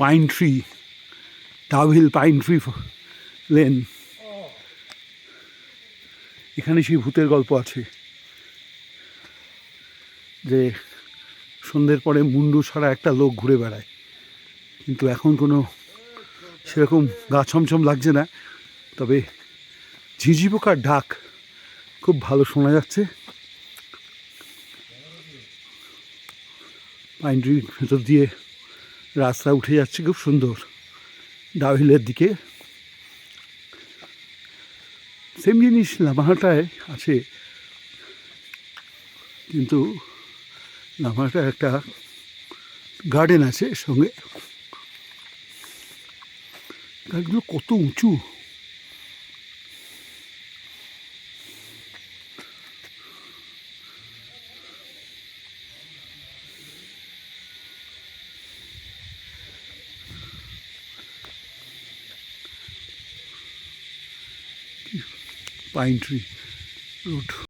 Pine tree, Dowhill pine tree lane. এখানে সেই ভূতের গল্প আছে যে সন্ধ্যের পরে মুন্ডু ছাড়া একটা লোক ঘুরে বেড়ায়, কিন্তু এখন কোনো সেরকম গা ছমছম লাগছে না, তবে ঝিঝি পোকার ডাক খুব ভালো শোনা যাচ্ছে। পাইন ট্রির ভেতর দিয়ে রাস্তা উঠে যাচ্ছে খুব সুন্দর ডাউহিলের দিকে। সেম জিনিস লামাহাটায় আছে, কিন্তু লামাহাটায় একটা গার্ডেন আছে সঙ্গে। গাছগুলো কত উঁচু! Pine tree road.